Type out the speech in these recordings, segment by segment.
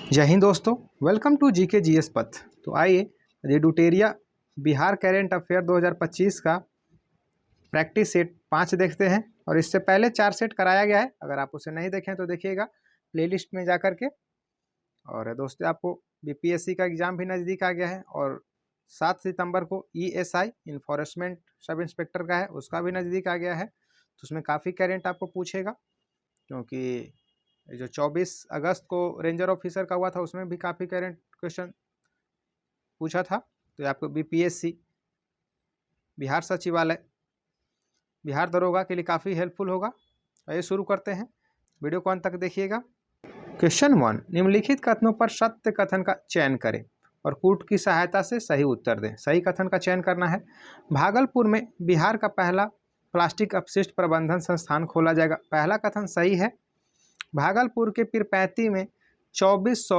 जय हिंद दोस्तों, welcome to GK GS पथ। तो आइए रेडुटेरिया बिहार करेंट अफेयर 2025 का प्रैक्टिस सेट 5 देखते हैं। और इससे पहले 4 सेट कराया गया है, अगर आप उसे नहीं देखें तो देखिएगा प्लेलिस्ट में जा कर के। और दोस्तों, आपको बीपीएससी का एग्ज़ाम भी नज़दीक आ गया है और 7 सितंबर को ईएसआई इन्फोर्समेंट सब इंस्पेक्टर का है, उसका भी नज़दीक आ गया है। तो उसमें काफ़ी करेंट आपको पूछेगा, क्योंकि जो 24 अगस्त को रेंजर ऑफिसर का हुआ था उसमें भी काफ़ी करेंट क्वेश्चन पूछा था। तो ये आपको बीपीएससी, बिहार सचिवालय, बिहार दरोगा के लिए काफ़ी हेल्पफुल होगा। आइए शुरू करते हैं, वीडियो को अंत तक देखिएगा। क्वेश्चन 1, निम्नलिखित कथनों पर सत्य कथन का चयन करें और कूट की सहायता से सही उत्तर दें। सही कथन का चयन करना है। भागलपुर में बिहार का पहला प्लास्टिक अपशिष्ट प्रबंधन संस्थान खोला जाएगा। पहला कथन सही है। भागलपुर के पीरपैंती में 2400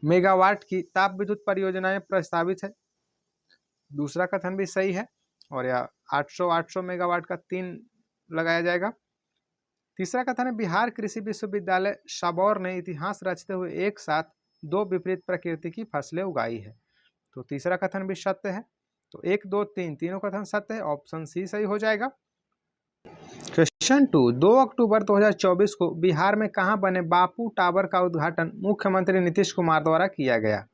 मेगावाट की ताप विद्युत परियोजनाएं प्रस्तावित है। दूसरा कथन भी सही है। और यह 800 मेगावाट का 3 लगाया जाएगा। तीसरा कथन है, बिहार कृषि विश्वविद्यालय सबौर ने इतिहास रचते हुए एक साथ 2 विपरीत प्रकृति की फसलें उगाई है। तो तीसरा कथन भी सत्य है। तो 1, 2, 3 तीनों कथन सत्य है। ऑप्शन सी सही हो जाएगा। क्वेश्चन 2, 2 अक्टूबर 2024 को बिहार में कहाँ बने बापू टावर का उद्घाटन मुख्यमंत्री नीतीश कुमार द्वारा किया गया?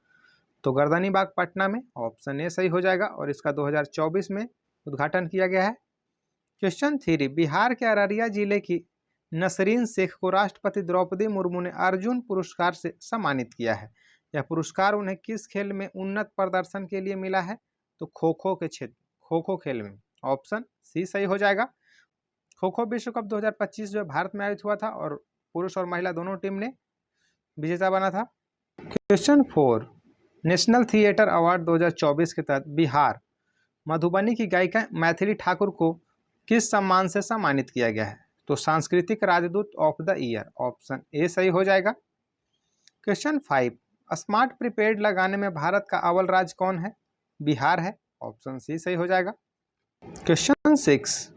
तो गर्दनीबाग पटना में। ऑप्शन ए सही हो जाएगा और इसका 2024 में उद्घाटन किया गया है। क्वेश्चन 3, बिहार के अररिया जिले की नसरीन शेख को राष्ट्रपति द्रौपदी मुर्मू ने अर्जुन पुरस्कार से सम्मानित किया है। यह पुरस्कार उन्हें किस खेल में उन्नत प्रदर्शन के लिए मिला है? तो खो खो के क्षेत्र, खो खो खेल में। ऑप्शन सी सही हो जाएगा। खो खो विश्व कप 2025 जो भारत में आयोजित हुआ था और पुरुष और महिला दोनों टीम ने विजेता बना था। क्वेश्चन 4, नेशनल थिएटर अवार्ड 2024 के तहत बिहार मधुबनी की गायिका मैथिली ठाकुर को किस सम्मान से सम्मानित किया गया है? तो सांस्कृतिक राजदूत of the year. Option A सही हो जाएगा। क्वेश्चन 5, स्मार्ट प्रीपेड लगाने में भारत का अव्वल राज्य कौन है? बिहार है। ऑप्शन सी सही हो जाएगा। क्वेश्चन 6,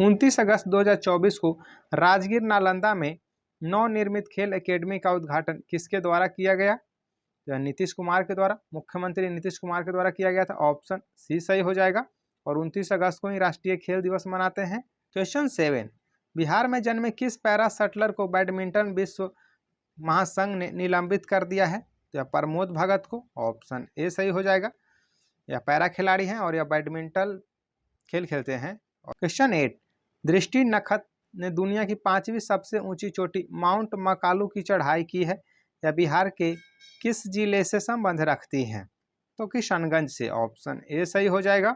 29 अगस्त 2024 को राजगीर नालंदा में नवनिर्मित खेल एकेडमी का उद्घाटन किसके द्वारा किया गया? नीतीश कुमार के द्वारा, मुख्यमंत्री नीतीश कुमार के द्वारा किया गया था। ऑप्शन सी सही हो जाएगा। और 29 अगस्त को ही राष्ट्रीय खेल दिवस मनाते हैं। क्वेश्चन 7, बिहार में जन्मे किस पैरा शटलर को बैडमिंटन विश्व महासंघ ने निलंबित कर दिया है? तो यह प्रमोद भगत को। ऑप्शन ए सही हो जाएगा। यह पैरा खिलाड़ी हैं और यह बैडमिंटन खेल खेलते हैं। क्वेश्चन 8, दृष्टि नखत ने दुनिया की 5वीं सबसे ऊंची चोटी माउंट मकालू की चढ़ाई की है। यह बिहार के किस जिले से संबंध रखती हैं? तो किशनगंज से। ऑप्शन ए सही हो जाएगा।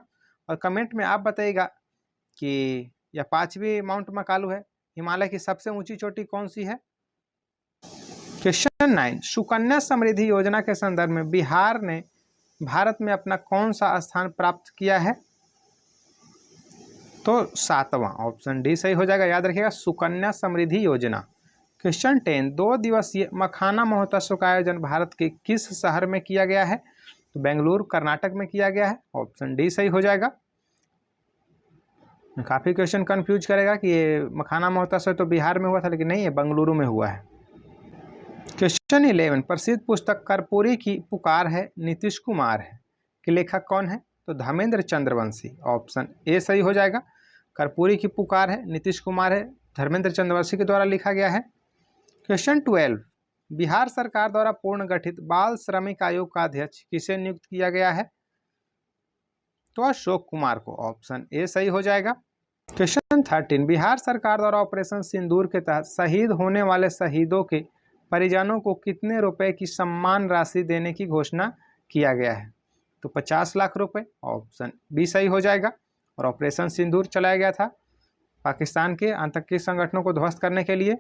और कमेंट में आप बताइएगा कि यह 5वीं माउंट मकालू है। हिमालय की सबसे ऊंची चोटी कौन सी है? क्वेश्चन 9, सुकन्या समृद्धि योजना के संदर्भ में बिहार ने भारत में अपना कौन सा स्थान प्राप्त किया है? तो 7वां। ऑप्शन डी सही हो जाएगा। याद रखिएगा, सुकन्या समृद्धि योजना। क्वेश्चन 10, 2 दिवसीय मखाना महोत्सव का आयोजन भारत के किस शहर में किया गया है? तो बेंगलुरु कर्नाटक में किया गया है। ऑप्शन डी सही हो जाएगा। काफ़ी क्वेश्चन कंफ्यूज करेगा कि ये मखाना महोत्सव तो बिहार में हुआ था, लेकिन नहीं, है बेंगलुरु में हुआ है। क्वेश्चन 11, प्रसिद्ध पुस्तक कर्पूरी की पुकार है नीतीश कुमार है कि लेखक कौन है? तो धर्मेंद्र चंद्रवंशी। ऑप्शन ए सही हो जाएगा। कर्पूरी की पुकार है नीतीश कुमार है, धर्मेंद्र चंद्रवंशी के द्वारा लिखा गया है। क्वेश्चन 12, बिहार सरकार द्वारा पूर्ण गठित बाल श्रमिक आयोग का अध्यक्ष किसे नियुक्त किया गया है? तो अशोक कुमार को। ऑप्शन ए सही हो जाएगा। क्वेश्चन 13, बिहार सरकार द्वारा ऑपरेशन सिंदूर के तहत शहीद होने वाले शहीदों के परिजनों को कितने रुपए की सम्मान राशि देने की घोषणा किया गया है? तो 50 लाख रुपए। ऑप्शन बी सही हो जाएगा। और ऑपरेशन सिंदूर चलाया गया था पाकिस्तान के आतंकी संगठनों को ध्वस्त करने के लिए।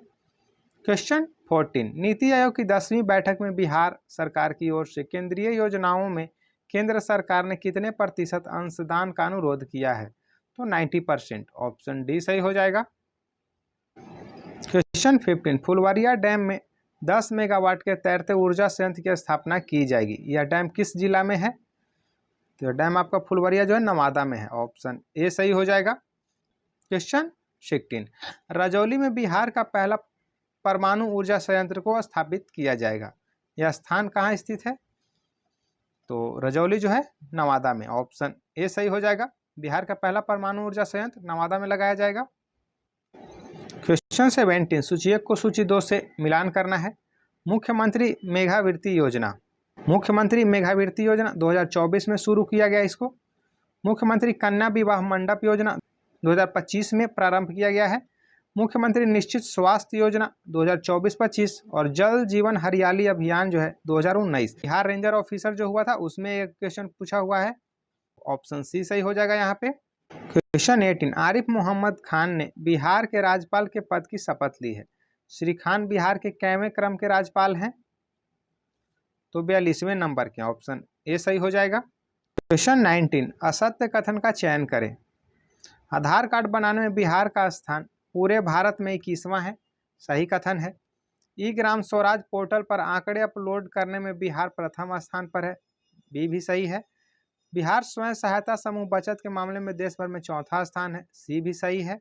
क्वेश्चन 14, नीति आयोग की 10वीं बैठक में बिहार सरकार की ओर से केंद्रीय योजनाओं में केंद्र सरकार ने कितने प्रतिशत अंशदान का अनुरोध किया है? तो 90%। ऑप्शन डी सही हो जाएगा। क्वेश्चन 15, फुलवारिया डैम में 10 मेगावाट के तैरते ऊर्जा संयंत्र की स्थापना की जाएगी। यह डैम किस जिला में है? तो डैम आपका फुलवारिया जो है नवादा में है। ऑप्शन ए सही हो जाएगा। क्वेश्चन 16, रजौली में बिहार का पहला परमाणु ऊर्जा संयंत्र को स्थापित किया जाएगा? यह स्थान कहाँ स्थित है? तो रजौली जो है नवादा में, ऑप्शन ए सही हो जाएगा। बिहार का पहला परमाणु ऊर्जा संयंत्र नवादा में लगाया जाएगा। क्वेश्चन 17, सूची 1 को सूची 2 से मिलान करना है। मुख्यमंत्री मेधावृत्ति योजना, मुख्यमंत्री मेधावृत्ति योजना 2024 में शुरू किया गया इसको। मुख्यमंत्री कन्या विवाह मंडप योजना 2025 में प्रारंभ किया गया है। मुख्यमंत्री निश्चित स्वास्थ्य योजना 2024-25 और जल जीवन हरियाली अभियान जो है 2019। बिहार रेंजर ऑफिसर जो हुआ था उसमें एक क्वेश्चन पूछा हुआ है, ऑप्शन सी सही हो जाएगा यहाँ पे। क्वेश्चन 18, आरिफ मोहम्मद खान ने बिहार के राज्यपाल के पद की शपथ ली है। श्री खान बिहार के कैवें क्रम के राज्यपाल हैं? तो 42वें नंबर के, ऑप्शन ए सही हो जाएगा। क्वेश्चन 19, असत्य कथन का चयन करें। आधार कार्ड बनाने में बिहार का स्थान पूरे भारत में 21वां है, सही कथन है। ई ग्राम स्वराज पोर्टल पर आंकड़े अपलोड करने में बिहार प्रथम स्थान पर है, बी भी सही है। बिहार स्वयं सहायता समूह बचत के मामले में देश भर में चौथा स्थान है, सी भी सही है।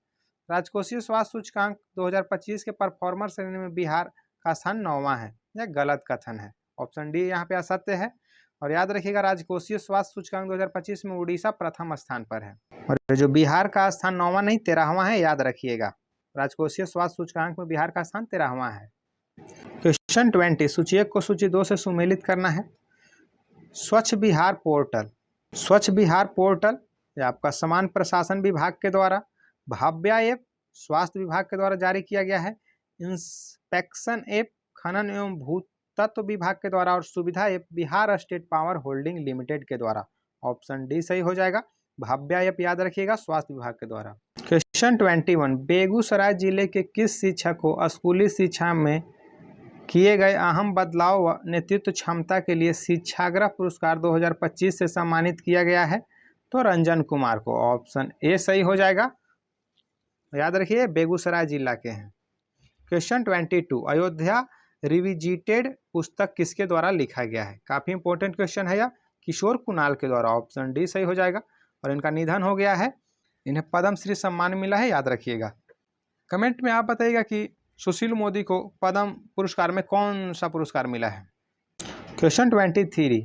राजकोषीय स्वास्थ्य सूचकांक 2025 के परफॉर्मर श्रेणी में बिहार का स्थान 9वां है, यह गलत कथन है, ऑप्शन डी यहाँ पे असत्य है। और याद रखिएगा राजकोषीय स्वास्थ्य सूचकांक 2025 में उड़ीसा प्रथम स्थान पर है, और जो बिहार का स्थान 9वां नहीं 13वां है, याद रखिएगा। राजकोषीय स्वास्थ्य सूचकांक में बिहार का स्थान 13वां है। क्वेश्चन 20, सूची 1 को सूची 2 से सुमेलित करना है। स्वच्छ बिहार पोर्टल, स्वच्छ बिहार पोर्टल यह आपका समान प्रशासन विभाग के द्वारा, भाव्या ऐप स्वास्थ्य विभाग के द्वारा जारी किया गया है। इंस्पेक्शन ऐप खनन एवं भूतत्व विभाग के द्वारा, और सुविधा app Bihar state power holding limited के द्वारा, ऑप्शन डी सही हो जाएगा। भाव्या ऐप याद रखिएगा स्वास्थ्य विभाग के द्वारा। क्वेश्चन 21, बेगूसराय जिले के किस शिक्षक को स्कूली शिक्षा में किए गए अहम बदलाव व नेतृत्व क्षमता के लिए शिक्षाग्रह पुरस्कार 2025 से सम्मानित किया गया है? तो रंजन कुमार को, ऑप्शन ए सही हो जाएगा। याद रखिए बेगूसराय जिला के हैं। क्वेश्चन 22, अयोध्या रिविजिटेड पुस्तक किसके द्वारा लिखा गया है? काफ़ी इंपॉर्टेंट क्वेश्चन है यह, किशोर कुणाल के द्वारा, ऑप्शन डी सही हो जाएगा। और इनका निधन हो गया है, इन्हें पद्मश्री सम्मान मिला है, याद रखिएगा। कमेंट में आप बताइएगा कि सुशील मोदी को पद्म पुरस्कार में कौन सा पुरस्कार मिला है। क्वेश्चन 23,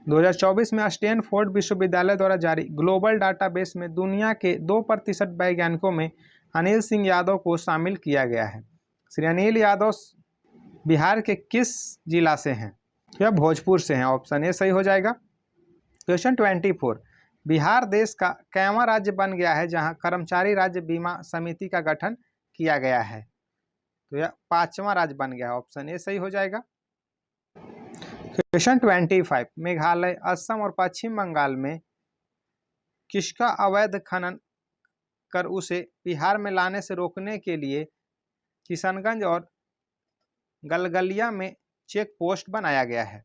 2024 में स्टैनफोर्ड विश्वविद्यालय द्वारा जारी ग्लोबल डाटाबेस में दुनिया के 2% वैज्ञानिकों में अनिल सिंह यादव को शामिल किया गया है। श्री अनिल यादव बिहार के किस जिला से हैं? यह भोजपुर से हैं, ऑप्शन ए सही हो जाएगा। क्वेश्चन 24, बिहार देश का कैवां राज्य बन गया है जहां कर्मचारी राज्य बीमा समिति का गठन किया गया है? तो यह 5वां राज्य बन गया है, ऑप्शन ए सही हो जाएगा। क्वेश्चन 25, मेघालय, असम और पश्चिम बंगाल में किसका अवैध खनन कर उसे बिहार में लाने से रोकने के लिए किशनगंज और गलगलिया में चेक पोस्ट बनाया गया है?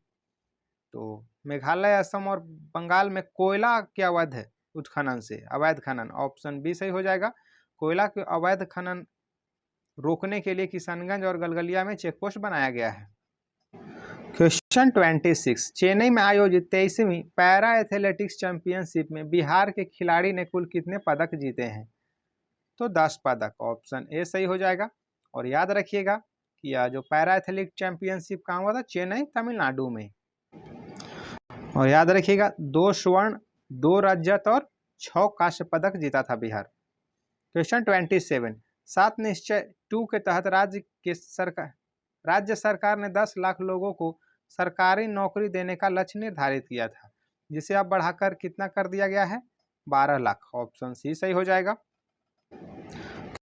तो मेघालय, असम और बंगाल में कोयला के अवैध उत्खनन से अवैध खनन, ऑप्शन बी सही हो जाएगा। कोयला के अवैध खनन रोकने के लिए किशनगंज और गलगलिया में चेक पोस्ट बनाया गया है। क्वेश्चन 26, चेन्नई में आयोजित 23वीं पैरा एथलेटिक्स चैंपियनशिप में बिहार के खिलाड़ी ने कुल कितने पदक जीते हैं? तो 10 पदक, ऑप्शन ए सही हो जाएगा। और याद रखिएगा कि यह जो पैरा एथलेटिक चैंपियनशिप कहाँ हुआ था? चेन्नई, तमिलनाडु में। और याद रखिएगा 2 स्वर्ण, 2 रजत और 6 कांस्य पदक जीता था बिहार। क्वेश्चन 27, 7 निश्चय 2 के तहत राज्य सरकार ने 10 लाख लोगों को सरकारी नौकरी देने का लक्ष्य निर्धारित किया था, जिसे अब बढ़ाकर कितना कर दिया गया है? 12 लाख, ऑप्शन सी सही हो जाएगा।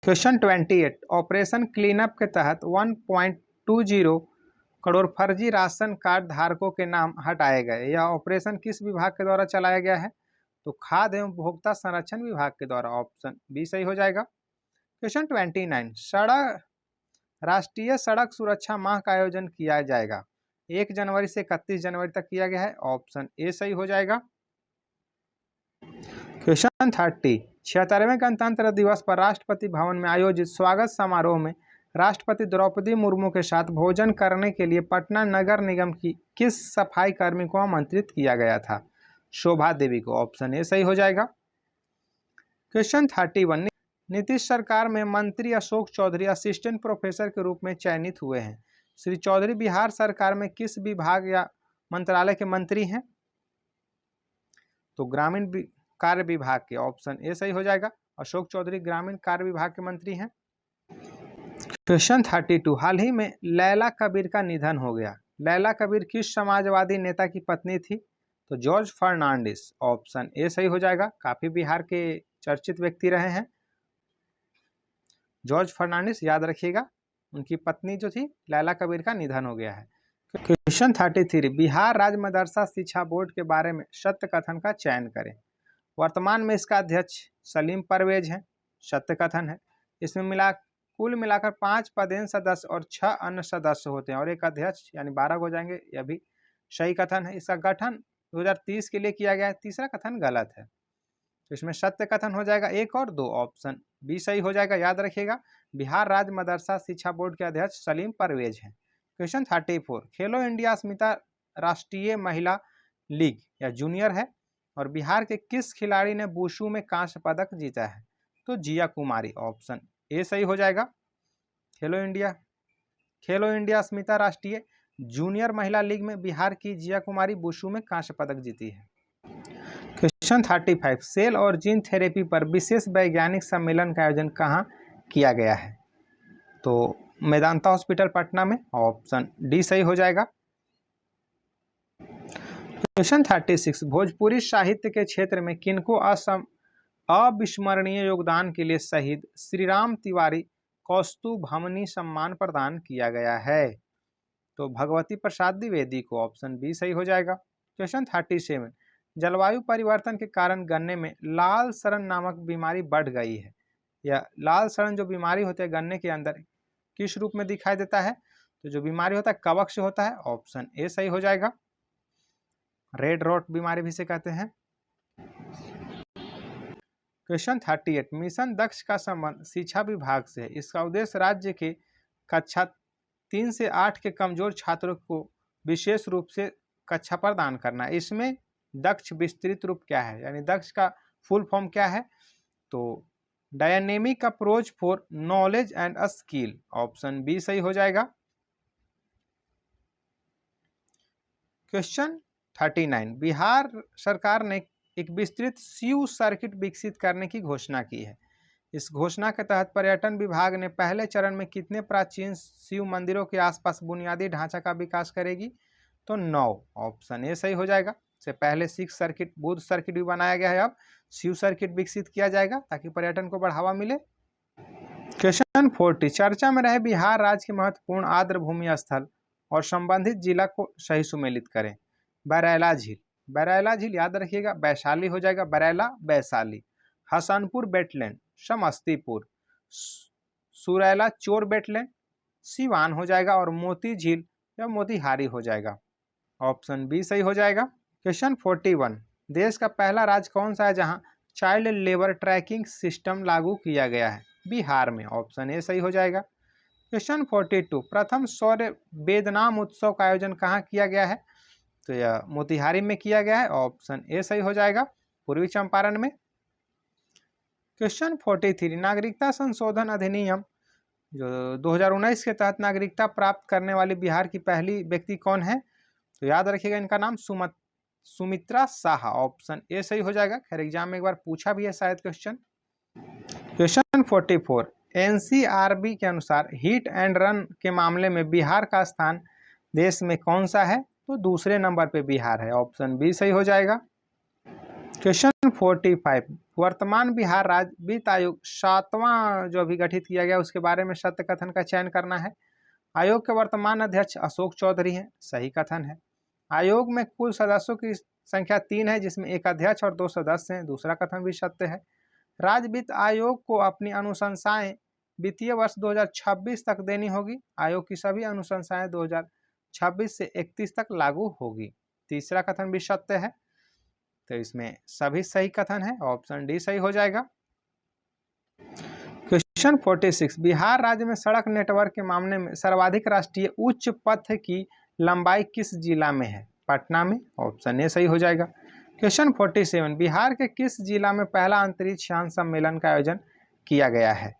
क्वेश्चन 28, ऑपरेशन क्लीनअप के तहत 1.20 करोड़ फर्जी राशन कार्ड धारकों के नाम हटाए गए। यह ऑपरेशन किस विभाग के द्वारा चलाया गया है? तो खाद्य एवं उपभोक्ता संरक्षण विभाग के द्वारा, ऑप्शन बी सही हो जाएगा। क्वेश्चन 29, राष्ट्रीय सड़क सुरक्षा माह का आयोजन किया जाएगा। 1 जनवरी से 31 जनवरी तक किया गया है, ऑप्शन ए सही हो जाएगा। क्वेश्चन 30, 76वें गणतंत्र दिवस पर राष्ट्रपति भवन में आयोजित स्वागत समारोह में राष्ट्रपति द्रौपदी मुर्मू के साथ भोजन करने के लिए पटना नगर निगम की किस सफाई कर्मी को आमंत्रित किया गया था? शोभा देवी को, ऑप्शन ए सही हो जाएगा। क्वेश्चन 31, नीतीश सरकार में मंत्री अशोक चौधरी असिस्टेंट प्रोफेसर के रूप में चयनित हुए हैं। श्री चौधरी बिहार सरकार में किस विभाग या मंत्रालय के मंत्री हैं? तो ग्रामीण कार्य विभाग के, ऑप्शन ए सही हो जाएगा। अशोक चौधरी ग्रामीण कार्य विभाग के मंत्री हैं। क्वेश्चन 32, हाल ही में लैला कबीर का निधन हो गया। लैला कबीर किस समाजवादी नेता की पत्नी थी? तो जॉर्ज फर्नांडिस, ऑप्शन ए सही हो जाएगा। काफी बिहार के चर्चित व्यक्ति रहे हैं जॉर्ज फर्नांडिस, याद रखिएगा। उनकी पत्नी जो थी लैला कबीर का निधन हो गया है। क्वेश्चन 33, बिहार राज्य मदरसा शिक्षा बोर्ड के बारे में सत्य कथन का चयन करें। वर्तमान में इसका अध्यक्ष सलीम परवेज हैं, सत्य कथन है। इसमें कुल मिलाकर 5 पदेन सदस्य और 6 अन्य सदस्य होते हैं और एक अध्यक्ष, यानी 12 हो जाएंगे। यह भी सही कथन है। इसका गठन 2030 के लिए किया गया है। तीसरा कथन गलत है, तो इसमें सत्य कथन हो जाएगा 1 और 2, ऑप्शन बी सही हो जाएगा। याद रखिएगा, बिहार राज्य मदरसा शिक्षा बोर्ड के अध्यक्ष सलीम परवेज हैं। क्वेश्चन 34, खेलो इंडिया अस्मिता राष्ट्रीय महिला लीग या जूनियर है और बिहार के किस खिलाड़ी ने वुशु में कांस्य पदक जीता है? तो जिया कुमारी, ऑप्शन ए सही हो जाएगा। खेलो इंडिया अस्मिता राष्ट्रीय जूनियर महिला लीग में बिहार की जिया कुमारी वुशु में कांस्य पदक जीती है। क्वेश्चन 35, सेल और जीन थेरेपी पर विशेष वैज्ञानिक सम्मेलन का आयोजन कहाँ किया गया है? तो मेदांता हॉस्पिटल पटना में, ऑप्शन डी सही हो जाएगा। क्वेश्चन 36, भोजपुरी साहित्य के क्षेत्र में किनको अविस्मरणीय योगदान के लिए शहीद श्रीराम तिवारी कौस्तुभमणि सम्मान प्रदान किया गया है? तो भगवती प्रसाद द्विवेदी को, ऑप्शन बी सही हो जाएगा। क्वेश्चन 37, जलवायु परिवर्तन के कारण गन्ने में लाल सड़न नामक बीमारी बढ़ गई है। यह लाल सड़न जो बीमारी होती है गन्ने के अंदर किस रूप में दिखाई देता है? तो जो बीमारी होता है कवक से होता है, ऑप्शन ए सही हो जाएगा। रेड रॉट बीमारी भी से कहते हैं। क्वेश्चन 38, मिशन दक्ष का संबंध शिक्षा विभाग से है। इसका उद्देश्य राज्य के कक्षा 3 से 8 के कमजोर छात्रों को विशेष रूप से कक्षा प्रदान करना है। इसमें दक्ष विस्तृत रूप क्या है, यानी दक्ष का फुल फॉर्म क्या है? तो dynamic approach for knowledge and skill, option B सही हो जाएगा। क्वेश्चन 39, बिहार सरकार ने एक विस्तृत शिव सर्किट विकसित करने की घोषणा की है। इस घोषणा के तहत पर्यटन विभाग ने पहले चरण में कितने प्राचीन शिव मंदिरों के आसपास बुनियादी ढांचा का विकास करेगी? तो 9, ऑप्शन ए सही हो जाएगा। से पहले सिख सर्किट, बुद्ध सर्किट भी बनाया गया है, अब शिव सर्किट विकसित किया जाएगा ताकि पर्यटन को बढ़ावा मिले। क्वेश्चन 40, चर्चा में रहे बिहार राज्य के महत्वपूर्ण आर्द्र भूमि स्थल और संबंधित जिला को सही सुमेलित करें। बरैला झील, बरैला झील याद रखिएगा, वैशाली हो जाएगा। बरैला वैशाली। हसनपुर बेटलैंड समस्तीपुर। सुरैला चोर बेटलैंड सिवान हो जाएगा और मोती झील या मोतीहारी हो जाएगा, ऑप्शन बी सही हो जाएगा। क्वेश्चन 41, देश का पहला राज्य कौन सा है जहां चाइल्ड लेबर ट्रैकिंग सिस्टम लागू किया गया है? बिहार में, ऑप्शन ए सही हो जाएगा। क्वेश्चन 42, प्रथम सौर्य वेदनाम उत्सव का आयोजन कहाँ किया गया है? तो यह मोतिहारी में किया गया है, ऑप्शन ए सही हो जाएगा, पूर्वी चंपारण में। क्वेश्चन 43, नागरिकता संशोधन अधिनियम जो 2019 के तहत नागरिकता प्राप्त करने वाली बिहार की पहली व्यक्ति कौन है? तो याद रखिएगा इनका नाम सुमित्रा शाह, ऑप्शन ए सही हो जाएगा। खैर एग्जाम में एक बार पूछा भी है शायद क्वेश्चन। क्वेश्चन 44, एनसीआरबी के अनुसार हिट एंड रन के मामले में बिहार का स्थान देश में कौन सा है? तो दूसरे नंबर पे बिहार है, ऑप्शन बी सही हो जाएगा। क्वेश्चन 45, वर्तमान बिहार राज्य वित्त आयोग 7वां जो अभी गठित किया गया उसके बारे में सत्य कथन का चयन करना है। आयोग के वर्तमान अध्यक्ष अशोक चौधरी हैं, सही कथन है। आयोग में कुल सदस्यों की संख्या 3 है जिसमें एक अध्यक्ष और 2 सदस्य हैं, दूसरा कथन भी सत्य है। राज्य वित्त आयोग को अपनी अनुशंसाएं वित्तीय वर्ष 2026 तक देनी होगी। आयोग की सभी अनुशंसाएं 2026 से 31 तक लागू होगी, तीसरा कथन भी सत्य है। तो इसमें सभी सही कथन है, ऑप्शन डी सही हो जाएगा। क्वेश्चन 46, बिहार राज्य में सड़क नेटवर्क के मामले में सर्वाधिक राष्ट्रीय उच्च पथ की लंबाई किस जिला में है? पटना में, ऑप्शन ए सही हो जाएगा। क्वेश्चन 47, बिहार के किस जिला में पहला अंतरिक्ष यान सम्मेलन का आयोजन किया गया है?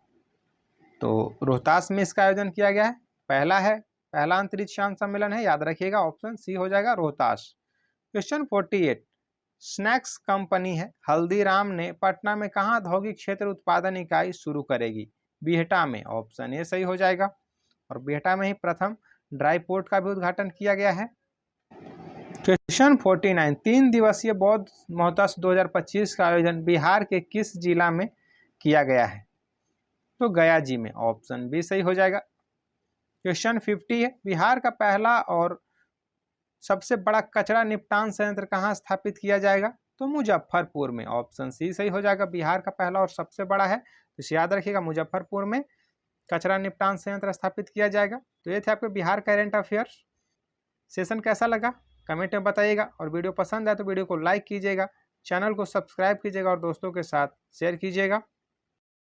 तो रोहतास में इसका आयोजन किया गया है। पहला अंतरिक्ष यान सम्मेलन है, याद रखिएगा, ऑप्शन सी हो जाएगा रोहतास। क्वेश्चन 48, स्नैक्स कंपनी है हल्दीराम ने पटना में कहाँ औद्योगिक क्षेत्र उत्पादन इकाई शुरू करेगी? बिहटा में, ऑप्शन ए सही हो जाएगा। और बिहटा में ही प्रथम ड्राई पोर्ट का भी उद्घाटन किया गया है। क्वेश्चन 49, 3 दिवसीय बौद्ध महोत्सव 2025 का आयोजन बिहार के किस जिला में किया गया है? तो गया जी में, ऑप्शन बी सही हो जाएगा। क्वेश्चन 50 है, बिहार का पहला और सबसे बड़ा कचरा निपटान संयंत्र कहाँ स्थापित किया जाएगा? तो मुजफ्फरपुर में, ऑप्शन सी सही हो जाएगा। बिहार का पहला और सबसे बड़ा है, तो इसे याद रखिएगा, मुजफ्फरपुर में कचरा निपटान संयंत्र स्थापित किया जाएगा। तो ये थे आपके बिहार करंट अफेयर्स। सेशन कैसा लगा कमेंट में बताइएगा, और वीडियो पसंद आए तो वीडियो को लाइक कीजिएगा, चैनल को सब्सक्राइब कीजिएगा और दोस्तों के साथ शेयर कीजिएगा।